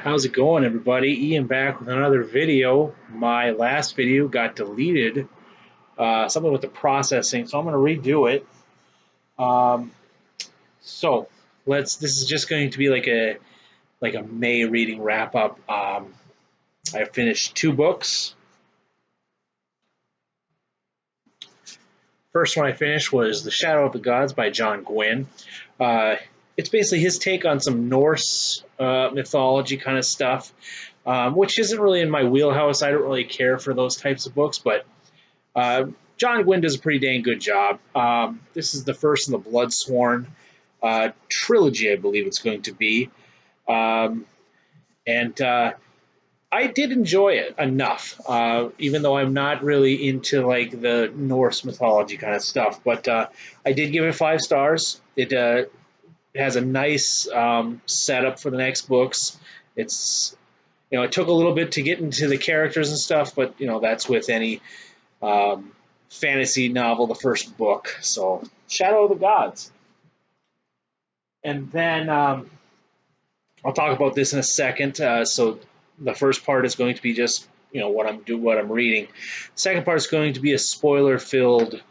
How's it going, everybody? Ian back with another video. My last video got deleted, something with the processing, so I'm going to redo it. Um, so This is just going to be like a May reading wrap up. I finished two books. First one I finished was The Shadow of the Gods by John Gwynne. Uh, it's basically his take on some Norse mythology kind of stuff, which isn't really in my wheelhouse. I don't really care for those types of books, but John Gwynne does a pretty dang good job. This is the first in the Bloodsworn trilogy, I believe it's going to be. Um, and I did enjoy it enough, even though I'm not really into like the Norse mythology kind of stuff. But I did give it 5 stars. It has a nice setup for the next books. It's it took a little bit to get into the characters and stuff, but that's with any um, fantasy novel, the first book. So Shadow of the Gods, and then I'll talk about this in a second. So the first part is going to be just what I'm reading. The second part is going to be a spoiler filled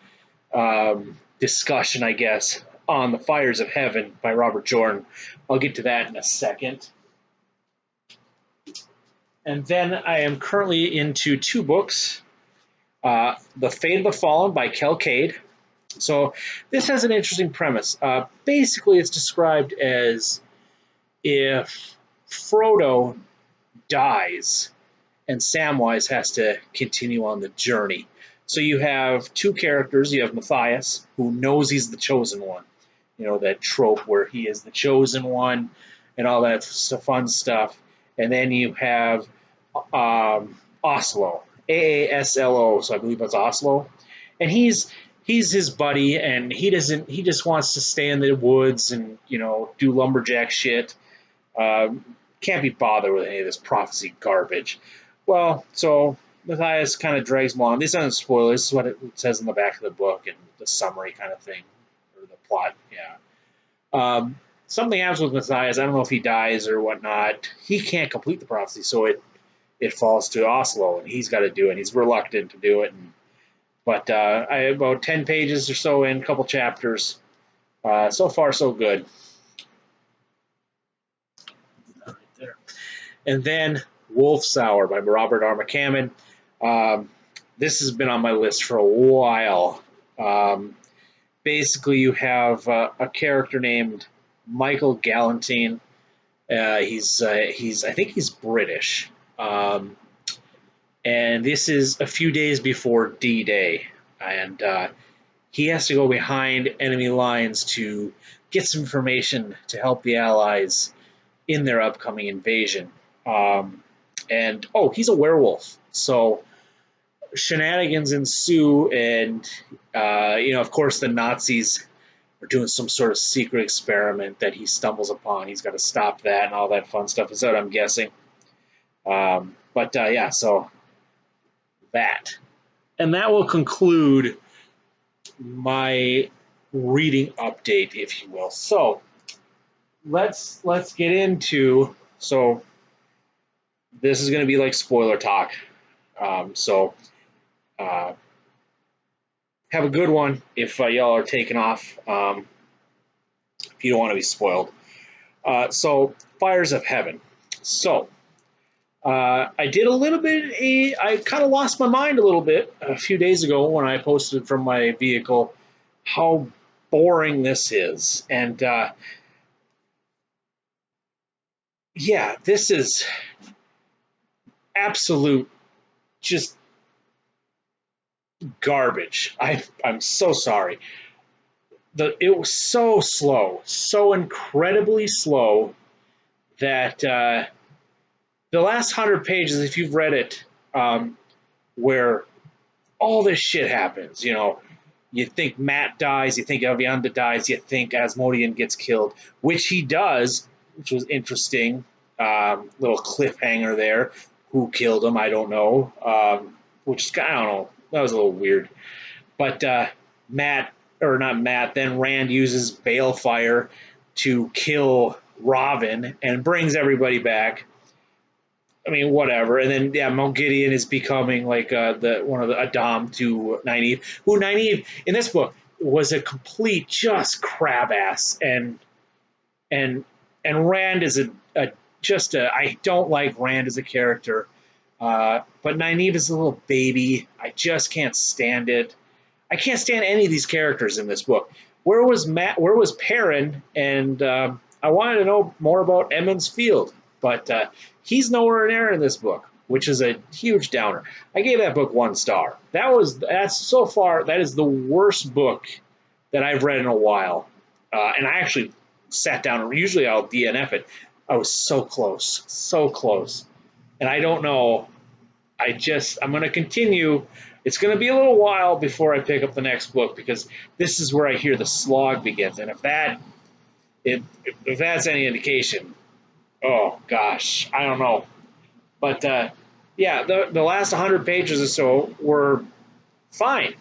discussion, I guess, on The Fires of Heaven by Robert Jordan. I'll get to that in a second. And then I am currently into two books. The Fate of the Fallen by Kel Cade. So this has an interesting premise. Basically, it's described as if Frodo dies and Samwise has to continue on the journey. So you have two characters. You have Matthias, who knows he's the chosen one. That trope where he is the chosen one and all that fun stuff. And then you have Oslo, Aaslo. So I believe that's Oslo, and he's his buddy, and he just wants to stay in the woods and do lumberjack shit. Can't be bothered with any of this prophecy garbage. Well, so Matthias kind of drags him along. These aren't spoilers. This is what it says in the back of the book and the summary kind of thing, or the plot. Yeah. Something happens with Matthias. I don't know if he dies or whatnot. He can't complete the prophecy, so it falls to Oslo, and he's got to do it. He's reluctant to do it. But I have about 10 pages or so in, a couple chapters. So far, so good. Right there. And then Wolfsauer by Robert R. McCammon. This has been on my list for a while. Basically, you have a character named Michael Galantine. He's I think he's British. And this is a few days before D-Day, and he has to go behind enemy lines to get some information to help the Allies in their upcoming invasion. And he's a werewolf, so shenanigans ensue, and of course the Nazis are doing some sort of secret experiment that he stumbles upon. He's got to stop that and all that fun stuff. Is that what I'm guessing? Yeah, so that. And that will conclude my reading update, if you will. So let's get into, so this is going to be like spoiler talk. Have a good one if y'all are taking off, if you don't want to be spoiled. So Fires of Heaven. So I did a little bit, I kind of lost my mind a little bit a few days ago when I posted from my vehicle how boring this is. And yeah, this is absolute just garbage. I'm so sorry. It was so slow, so incredibly slow that the last 100 pages, if you've read it, where all this shit happens, you think Matt dies, you think Avienda dies, you think Asmodean gets killed, which he does, which was interesting. Little cliffhanger there. Who killed him? I don't know. Which I don't know. That was a little weird. But then Rand uses balefire to kill Robin and brings everybody back. I mean, whatever. And then yeah, Mount Gideon is becoming like the one of the Adam to Nynaeve, who Nynaeve in this book was a complete just crab ass, and and Rand is a just a I don't like Rand as a character, but Nynaeve is a little baby. I just can't stand it. I can't stand any of these characters in this book. Where was Matt? Where was Perrin? And I wanted to know more about Emmons Field, but he's nowhere near in this book, which is a huge downer. I gave that book 1 star. That's so far that is the worst book that I've read in a while, and I actually sat down and usually I'll DNF it. I was so close, and I don't know. I'm going to continue. It's going to be a little while before I pick up the next book because this is where I hear the slog begins. And if that's any indication, oh gosh, I don't know. But yeah, the last 100 pages or so were fine.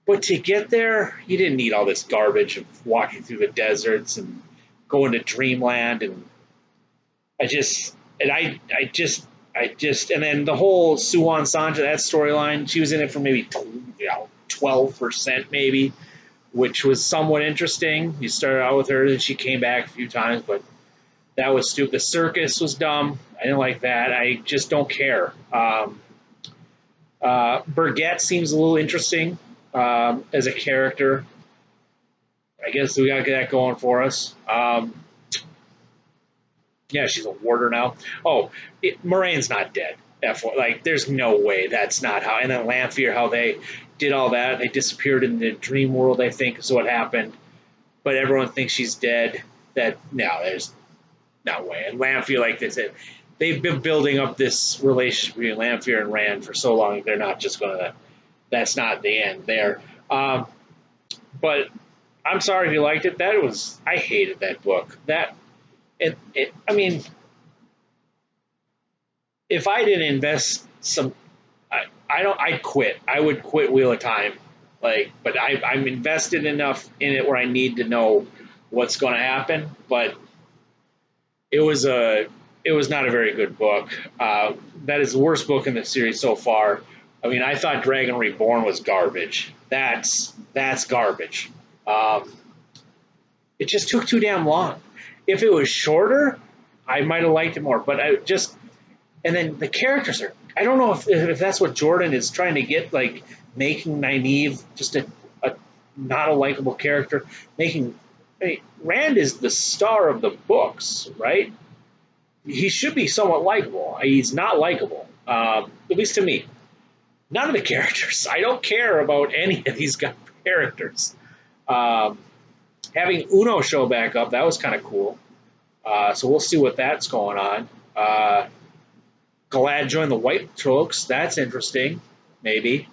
But to get there, you didn't need all this garbage of walking through the deserts and going to Dreamland. And I just, and I just, and then the whole Suwan Sanja, that storyline, she was in it for maybe 12% maybe, which was somewhat interesting. You started out with her, and she came back a few times, but that was stupid. The circus was dumb. I didn't like that. I just don't care. Burgett seems a little interesting as a character. I guess we got to get that going for us. Yeah, she's a warder now. Oh, Moraine's not dead. Like, there's no way that's not how. And then Lanfear, how they did all that. They disappeared in the dream world, I think, is what happened. But everyone thinks she's dead. There's no way. And Lanfear, like they said, they've been building up this relationship between Lanfear and Rand for so long. They're not just going to. That's not the end there. But I'm sorry if you liked it. I hated that book. I mean, if I didn't invest some, I'd quit. I would quit Wheel of Time. But I'm invested enough in it where I need to know what's going to happen. But it was not a very good book. That is the worst book in the series so far. I mean, I thought Dragon Reborn was garbage. That's garbage. It just took too damn long. If it was shorter, I might have liked it more. But and then the characters are. I don't know if that's what Jordan is trying to get, like making Nynaeve just a not a likable character. Rand is the star of the books, right? He should be somewhat likable. He's not likable, at least to me. None of the characters. I don't care about any of these characters. Having Uno show back up, that was kind of cool. So we'll see what that's going on. Galad joined the White Cloaks. That's interesting, maybe.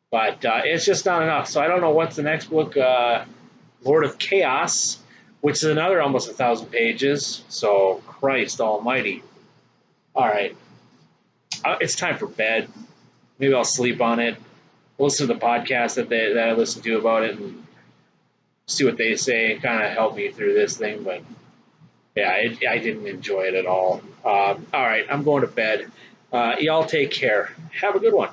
But it's just not enough. So I don't know what's the next book. Lord of Chaos, which is another almost 1,000 pages. So Christ almighty. All right. It's time for bed. Maybe I'll sleep on it. Listen to the podcast that I listened to about it and see what they say and kind of help me through this thing. But yeah, I didn't enjoy it at all. All right, I'm going to bed. Y'all take care. Have a good one.